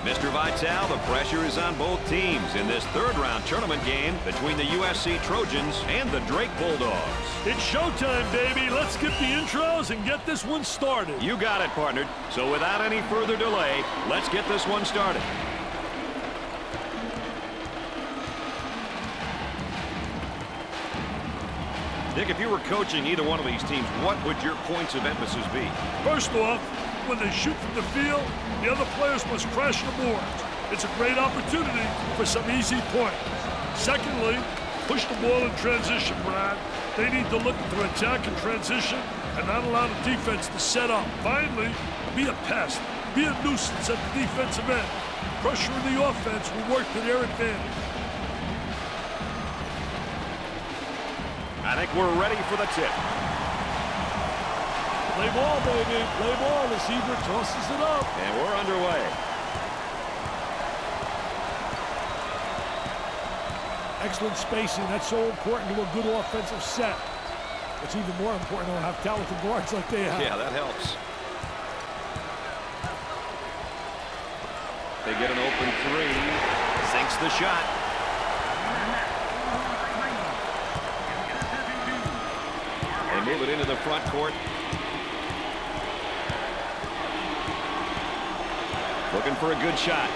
Mr. Vitale, the pressure is on both teams in this third-round tournament game between the USC Trojans and the Drake Bulldogs. It's showtime, baby. Let's skip the intros and get this one started. You got it, partner. So without any further delay, let's get this one started. Dick, if you were coaching either one of these teams, what would your points of emphasis be? First off, when they shoot from the field, the other players must crash the boards. It's a great opportunity for some easy points. Secondly, push the ball in transition, Brad. They need to look to attack in transition and not allow the defense to set up. Finally, be a pest. Be a nuisance at the defensive end. Pressuring the offense will work to their advantage. I think we're ready for the tip. Play ball, baby. Play ball. Receiver tosses it up. And we're underway. Excellent spacing. That's so important to a good offensive set. It's even more important to have talented guards like they have. Yeah, that helps. They get an open three. Sinks the shot. They move it into the front court. Looking for a good shot.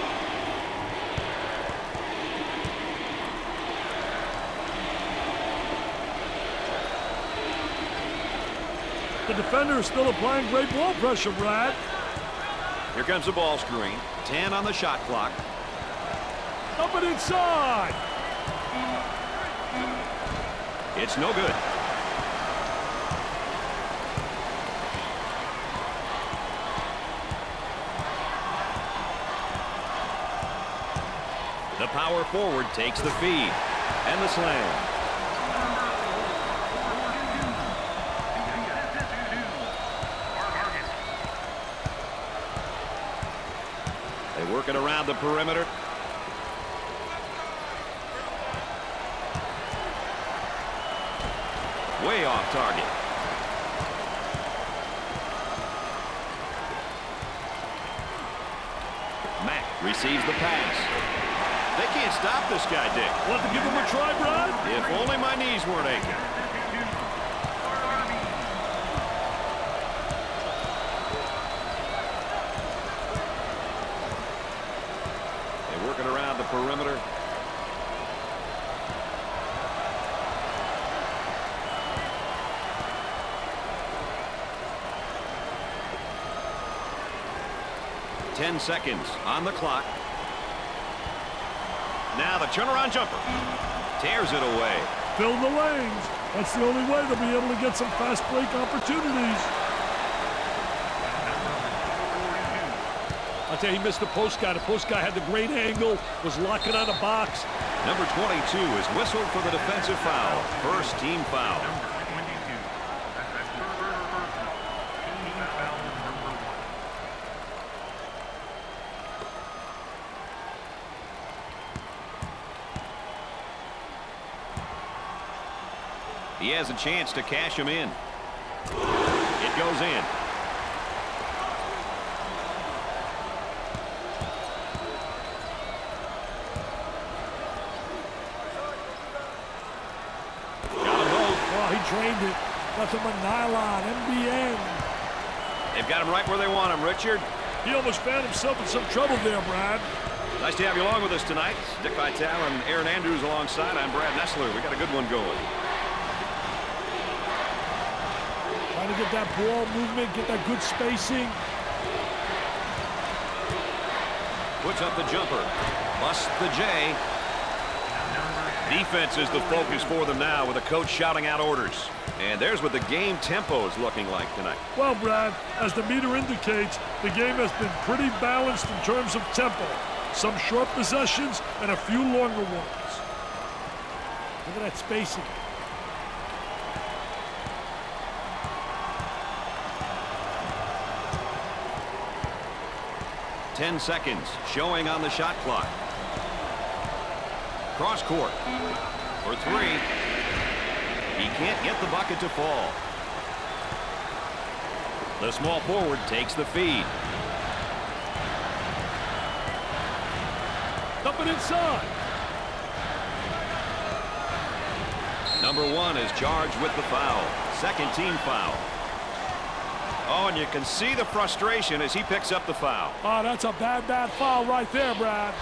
The defender is still applying great ball pressure, Brad. Here comes the ball screen. 10 on the shot clock. Up and inside. It's no good. The power forward takes the feed. And the slam. They work it around the perimeter. Way off target. Mack receives the pass. They can't stop this guy, Dick. Want to give him a try, Brad? If only my knees weren't aching. They're working around the perimeter. Ten seconds on the clock. Now the turnaround jumper. Tears it away. Fill the lanes. That's the only way they'll be able to get some fast break opportunities. I'll tell you, he missed the post guy. The post guy had the great angle, was locking on the box. Number 22 is whistled for the defensive foul. First team foul. 22. He has a chance to cash him in. It goes in. Drained it. Nothing but nylon, MBN. They've got him right where they want him, Richard. He almost found himself in some trouble there, Brad. Nice to have you along with us tonight. Dick Vitale and Aaron Andrews alongside. I'm Brad Nessler. We got a good one going. Trying to get that ball movement, get that good spacing. Puts up the jumper. Busts the J. Defense is the focus for them now with a coach shouting out orders. And there's what the game tempo is looking like tonight. Well, Brad, as the meter indicates, the game has been pretty balanced in terms of tempo. Some short possessions and a few longer ones. Look at that spacing. Ten seconds showing on the shot clock. Cross court for three. He can't get the bucket to fall. The small forward takes the feed. it inside. Number 1 is charged with the foul. Second team foul. Oh, and you can see the frustration as he picks up the foul. Oh, that's a bad foul right there, Brad.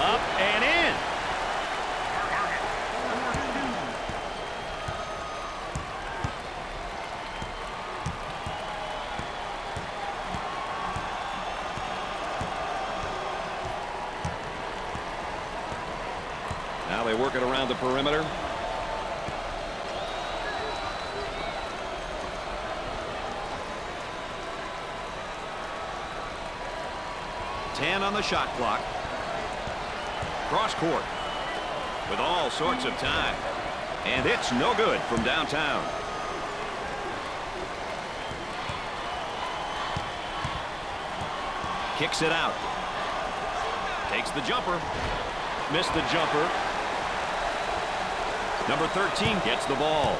Up and in. Now they work it around the perimeter. Ten on the shot clock. Cross court with all sorts of time. And it's no good from downtown. Kicks it out. Takes the jumper. Missed the jumper. Number 13 gets the ball.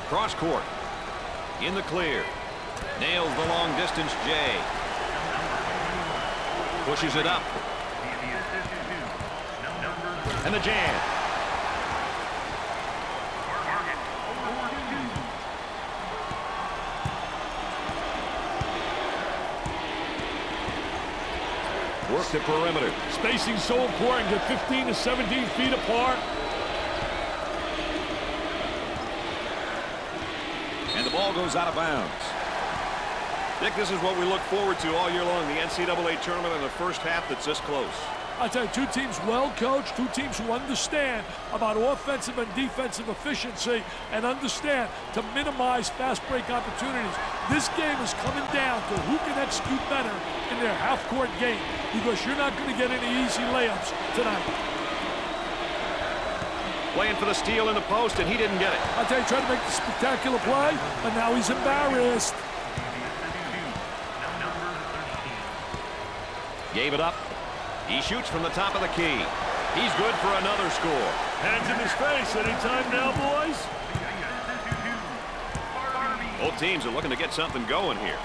Cross court. In the clear. Nails the long distance J. Pushes it up. And the jam. Work the perimeter. Spacing so important. Get 15 to 17 feet apart. And the ball goes out of bounds. Dick, this is what we look forward to all year long, the NCAA tournament in the first half that's this close. I tell you, two teams well coached, two teams who understand about offensive and defensive efficiency and understand to minimize fast break opportunities. This game is coming down to who can execute better in their half-court game, because you're not going to get any easy layups tonight. Playing for the steal in the post, and he didn't get it. I tell you, trying to make the spectacular play, but now he's embarrassed. Gave it up. He shoots from the top of the key. He's good for another score. Hands in his face. Anytime now, boys. Both teams are looking to get something going here.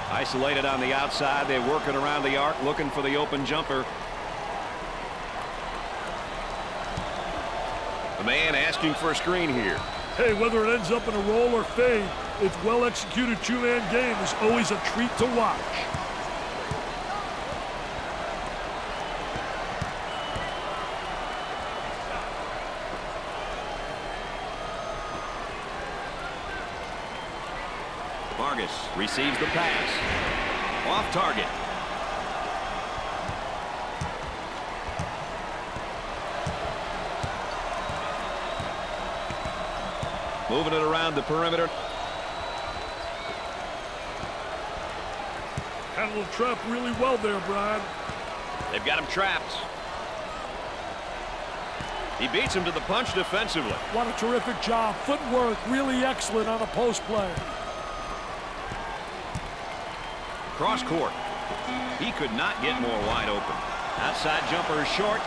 Isolated on the outside. They work it around the arc, looking for the open jumper. The man asking for a screen here. Hey, whether it ends up in a roll or fade, its well-executed two-man game is always a treat to watch. Vargas receives the pass. Off target. Moving it around the perimeter. Handled the trap really well there, Brad. They've got him trapped. He beats him to the punch defensively. What a terrific job. Footwork really excellent on a post play. Cross court. He could not get more wide open. Outside jumper is short.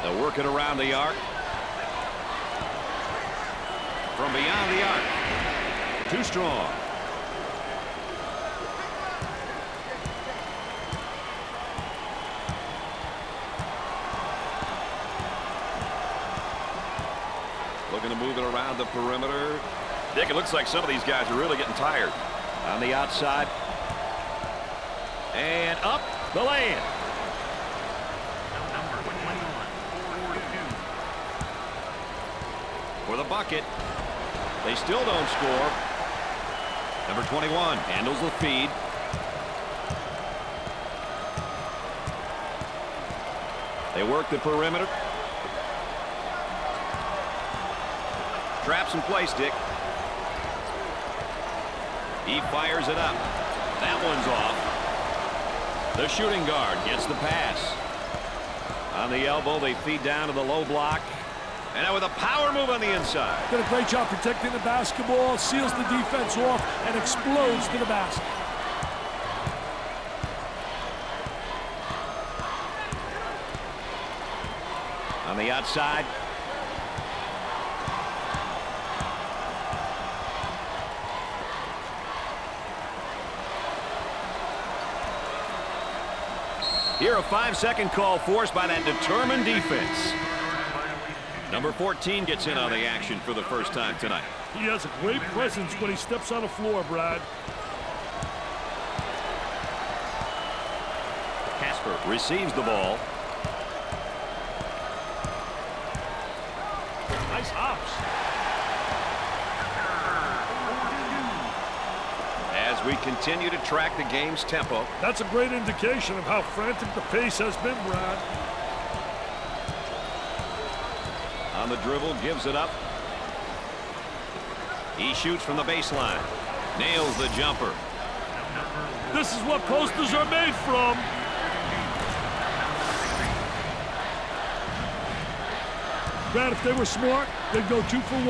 They'll work it around the arc. From beyond the arc. Too strong. Looking to move it around the perimeter. Dick, it looks like some of these guys are really getting tired. On the outside. And up the lane. For the bucket. They still don't score. Number 21 handles the feed. They work the perimeter. Traps in place, Dick. He fires it up. That one's off. The shooting guard gets the pass. On the elbow, they feed down to the low block. And now with a power move on the inside. Did a great job protecting the basketball, seals the defense off, and explodes to the basket. On the outside. Here, a 5-second call forced by that determined defense. Number 14 gets in on the action for the first time tonight. He has a great presence when he steps on the floor, Brad. Casper receives the ball. Nice hops. As we continue to track the game's tempo. That's a great indication of how frantic the pace has been, Brad. On the dribble, gives it up. He shoots from the baseline. Nails the jumper. This is what posters are made from. Brad, if they were smart, they'd go 2 for 1.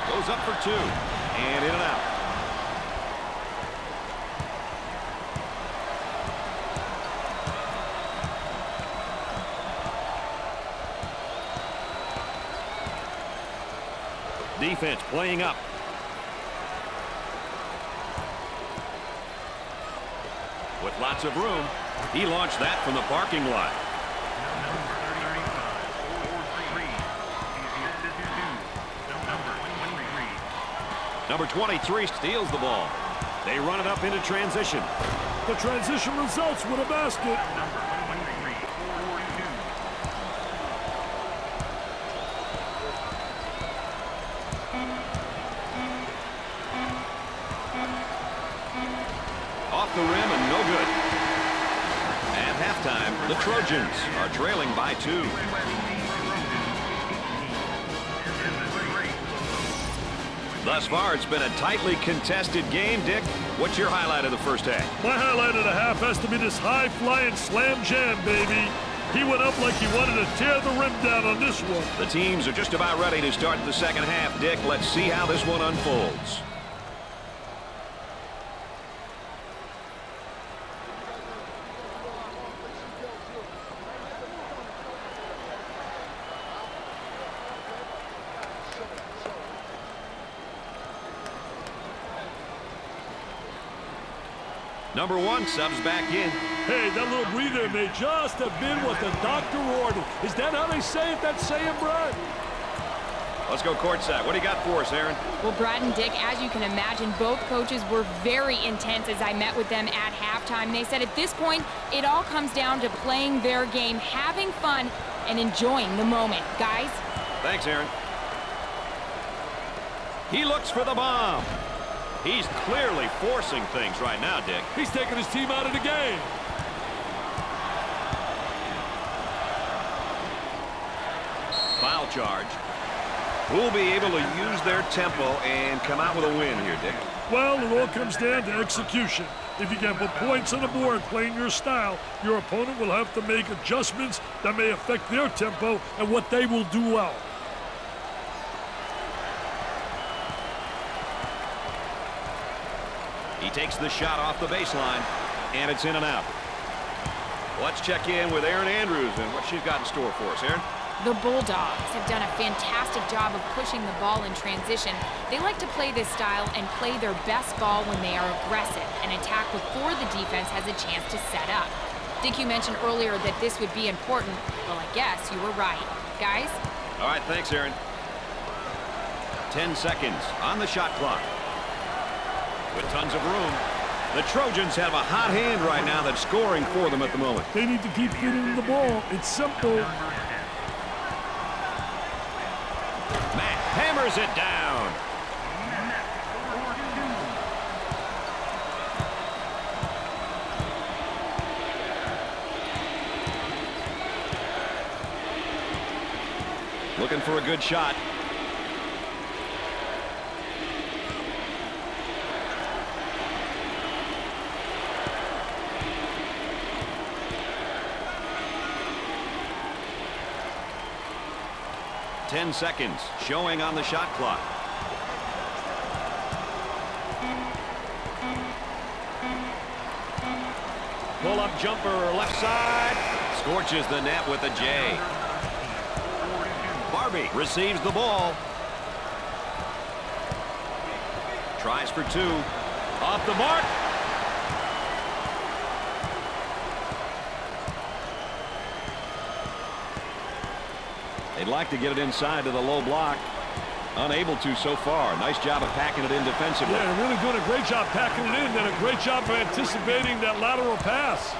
Goes up for 2. And in and out. Defense playing up. With lots of room, he launched that from the parking lot. Number 23 steals the ball. They run it up into transition. The transition results with a basket. Off the rim and no good. At halftime, the Trojans are trailing by 2. Thus far, it's been a tightly contested game. Dick, what's your highlight of the first half? My highlight of the half has to be this high-flying slam jam, baby. He went up like he wanted to tear the rim down on this one. The teams are just about ready to start the second half. Dick, let's see how this one unfolds. Number 1 subs back in. Hey, that little breather may just have been what the doctor ordered. Is that how they say it? That saying, Brad? Let's go courtside. What do you got for us, Aaron? Well, Brad and Dick, as you can imagine, both coaches were very intense as I met with them at halftime. They said at this point, it all comes down to playing their game, having fun, and enjoying the moment. Guys? Thanks, Aaron. He looks for the bomb. He's clearly forcing things right now, Dick. He's taking his team out of the game. Foul charge. Who'll be able to use their tempo and come out with a win here, Dick? Well, it all comes down to execution. If you can put points on the board playing your style, your opponent will have to make adjustments that may affect their tempo and what they will do well. He takes the shot off the baseline, and it's in and out. Let's check in with Erin Andrews and what she's got in store for us. Erin? The Bulldogs have done a fantastic job of pushing the ball in transition. They like to play this style and play their best ball when they are aggressive and attack before the defense has a chance to set up. Dick, you mentioned earlier that this would be important. Well, I guess you were right. Guys? All right, thanks, Erin. 10 seconds on the shot clock. With tons of room, the Trojans have a hot hand right now that's scoring for them at the moment. They need to keep feeding the ball. It's simple. Matt hammers it down. Looking for a good shot. 10 seconds showing on the shot clock. Pull-up jumper left side. Scorches the net with a J. Barbie receives the ball. Tries for two. Off the mark. They'd like to get it inside to the low block. Unable to so far. Nice job of packing it in defensively. Yeah, they're really doing a great job packing it in. Then a great job of anticipating that lateral pass.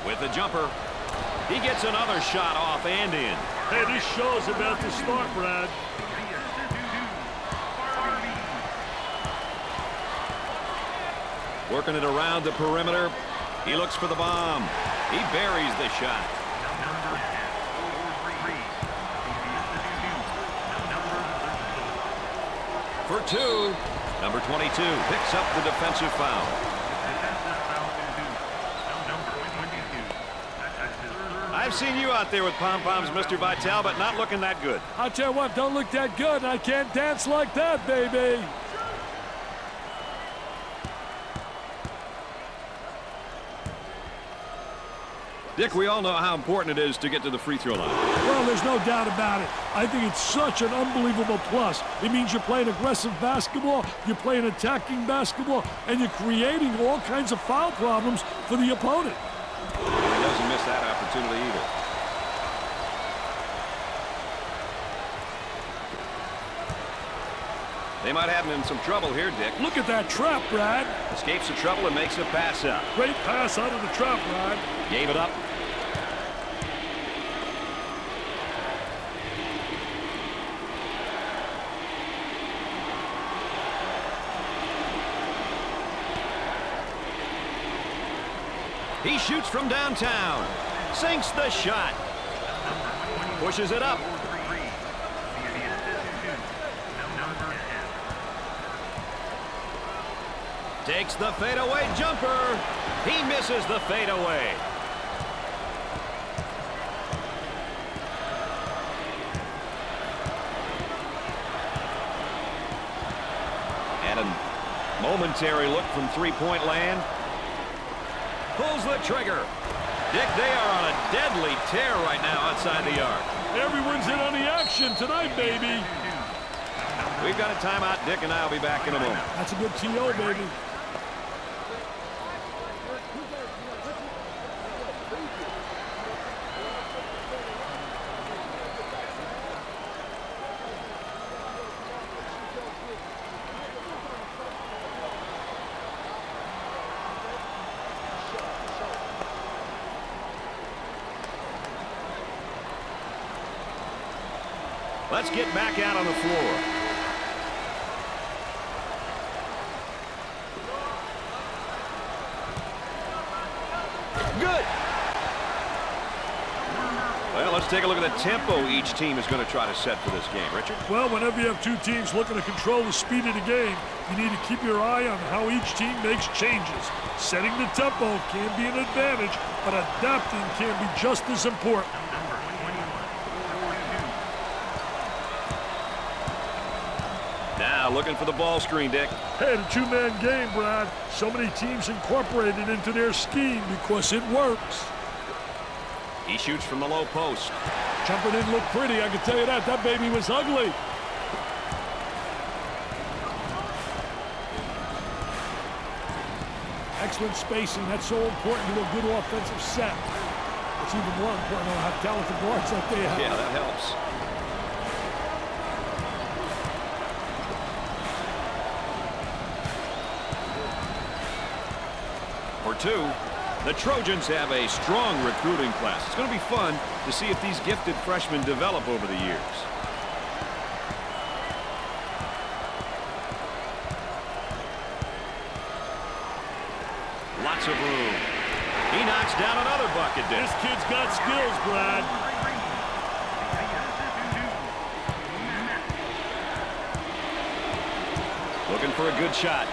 With the jumper. He gets another shot off and in. Hey, this show's about to start, Brad. Working it around the perimeter. He looks for the bomb. He buries the shot. For two. Number 22 picks up the defensive foul. I've seen you out there with pom-poms, Mr. Vitale, but not looking that good. I'll tell you what, don't look that good, and I can't dance like that, baby. Dick, we all know how important it is to get to the free throw line. Well, there's no doubt about it. I think it's such an unbelievable plus. It means you're playing aggressive basketball, you're playing attacking basketball, and you're creating all kinds of foul problems for the opponent. He doesn't miss that opportunity either. They might have him in some trouble here, Dick. Look at that trap, Brad. Escapes the trouble and makes a pass up. Great pass out of the trap, Brad. Gave it up. He shoots from downtown. Sinks the shot. Pushes it up. Takes the fadeaway jumper. He misses the fadeaway. And a momentary look from three-point land. Pulls the trigger. Dick, they are on a deadly tear right now outside the arc. Everyone's in on the action tonight, baby. We've got a timeout, Dick, and I'll be back in a moment. That's a good TO, baby. Let's get back out on the floor. Good. Well, let's take a look at the tempo each team is going to try to set for this game. Richard? Well, whenever you have two teams looking to control the speed of the game, you need to keep your eye on how each team makes changes. Setting the tempo can be an advantage, but adapting can be just as important. Now looking for the ball screen, Dick. Hey, the two-man game, Brad. So many teams incorporate it into their scheme because it works. He shoots from the low post. Jumper didn't look pretty, I can tell you that. That baby was ugly. Excellent spacing. That's so important to a good offensive set. It's even more important to have talented guards like they have. Yeah, that helps. For two, the Trojans have a strong recruiting class. It's going to be fun to see if these gifted freshmen develop over the years. Lots of room. He knocks down another bucket. This kid's got skills, Brad. Looking for a good shot.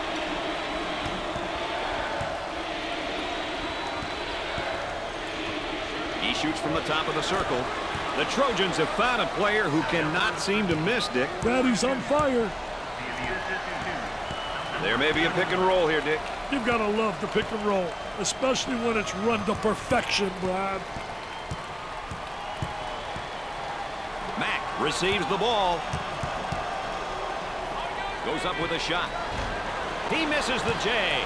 He shoots from the top of the circle. The Trojans have found a player who cannot seem to miss, Dick. Brad, he's on fire. There may be a pick and roll here, Dick. You've got to love the pick and roll, especially when it's run to perfection, Brad. Mack receives the ball. Goes up with a shot. He misses the J.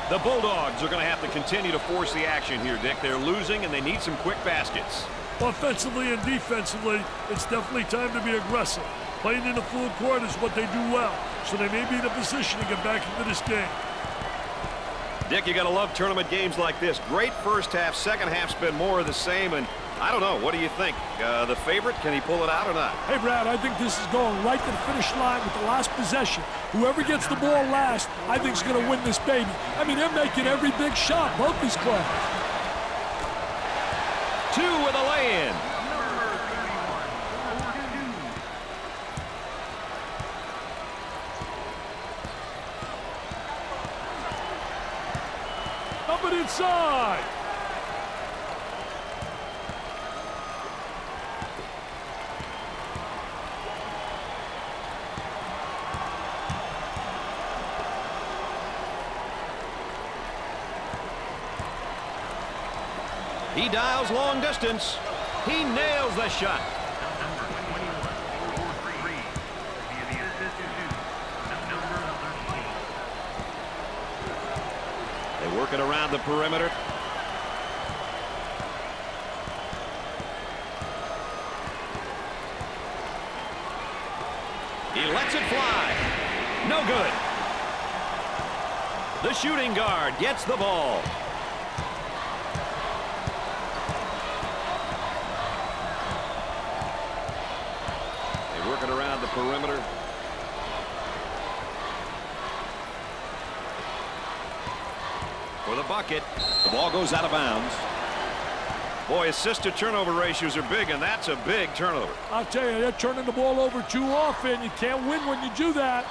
The Bulldogs are going to have to continue to force the action here, Dick. They're losing, and they need some quick baskets. Offensively and defensively, it's definitely time to be aggressive. Playing in the full court is what they do well, so they may be in a position to get back into this game. Dick, you got to love tournament games like this. Great first half, second half's been more of the same, and I don't know. What do you think? The favorite, can he pull it out or not? Hey, Brad, I think this is going right to the finish line with the last possession. Whoever gets the ball last, I think is going to win this baby. I mean, they're making every big shot, both these clubs. 2 with a lay-in. Up and inside. He dials long distance. He nails the shot. They work it around the perimeter. He lets it fly. No good. The shooting guard gets the ball. Working around the perimeter. For the bucket. The ball goes out of bounds. Boy, assist to turnover ratios are big, and that's a big turnover. I'll tell you, they're turning the ball over too often. You can't win when you do that.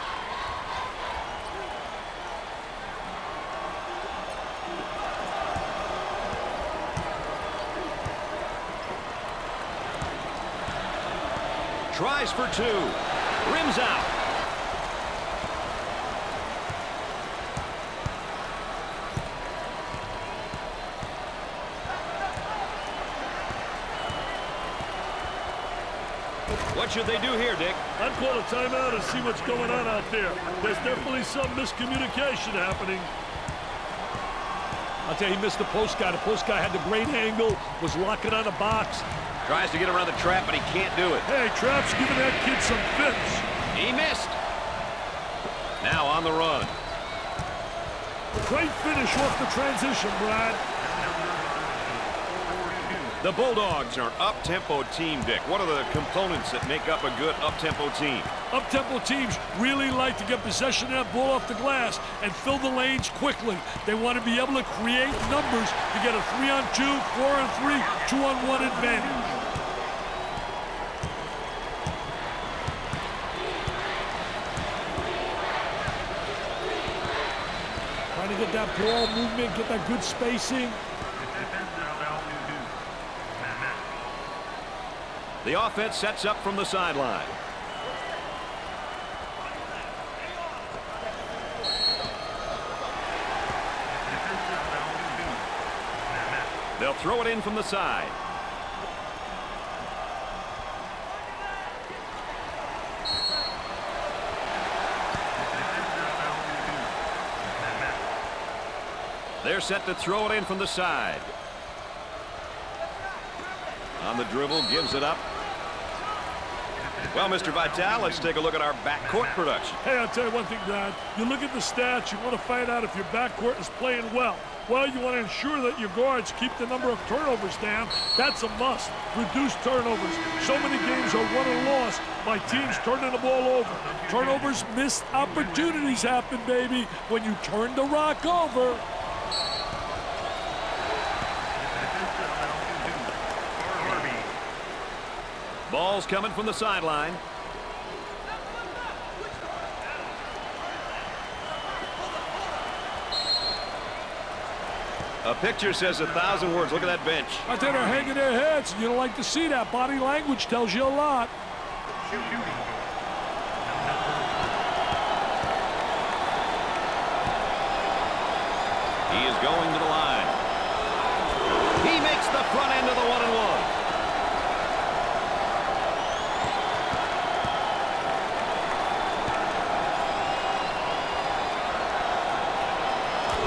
Tries for 2. Rims out. What should they do here, Dick? I'd call a timeout and see what's going on out there. There's definitely some miscommunication happening. I'll tell you, he missed the post guy. The post guy had the great angle, was locking on the box. Tries to get around the trap, but he can't do it. Hey, Trap's giving that kid some fits. He missed. Now on the run. Great finish off the transition, Brad. The Bulldogs are an up-tempo team, Dick. What are the components that make up a good up-tempo team? Up-tempo teams really like to get possession of that ball off the glass and fill the lanes quickly. They want to be able to create numbers to get a 3-on-2, 4-on-3, 2-on-1 advantage. Trying to get that ball movement, get that good spacing. The offense sets up from the sideline. They'll throw it in from the side. They're set to throw it in from the side. On the dribble, gives it up. Well, Mr. Vitale, let's take a look at our backcourt production. Hey, I'll tell you one thing, Brad. You look at the stats, you want to find out if your backcourt is playing well. Well, you want to ensure that your guards keep the number of turnovers down. That's a must. Reduce turnovers. So many games are won and lost by teams turning the ball over. Turnovers, missed opportunities happen, baby, when you turn the rock over. Ball's coming from the sideline. A picture says 1,000 words. Look at that bench. I think they're hanging their heads. You don't like to see that. Body language tells you a lot. He is going to the line. He makes the front end of the 1-and-1.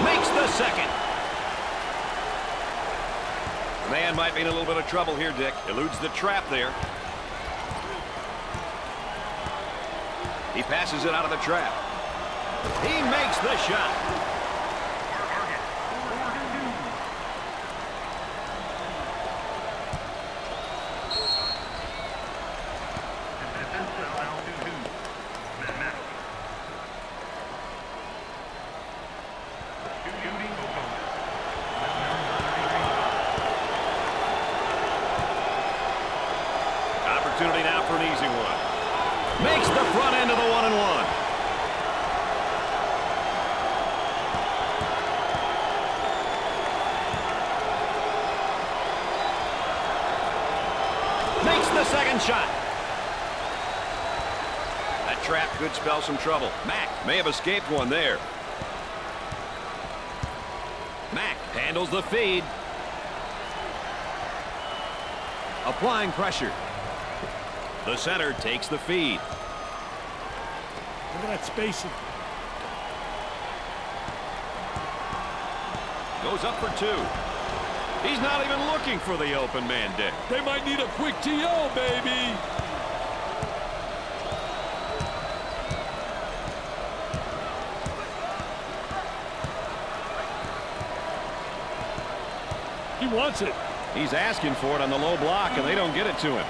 Makes the second. Man might be in a little bit of trouble here, Dick. Eludes the trap there. He passes it out of the trap. He makes the shot. Opportunity now for an easy one. Makes the front end of the 1-and-1. Makes the second shot. That trap could spell some trouble. Mack may have escaped one there. Mack handles the feed. Applying pressure. The center takes the feed. Look at that spacing. Goes up for 2. He's not even looking for the open man, Dick. They might need a quick TO, baby. He wants it. He's asking for it on the low block, and they don't get it to him.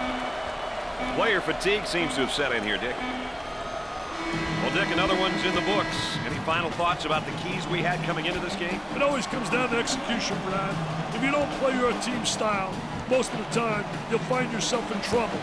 Player fatigue seems to have set in here, Dick. Well, Dick, another one's in the books. Any final thoughts about the keys we had coming into this game? It always comes down to execution, Brad. If you don't play your team style, most of the time, you'll find yourself in trouble.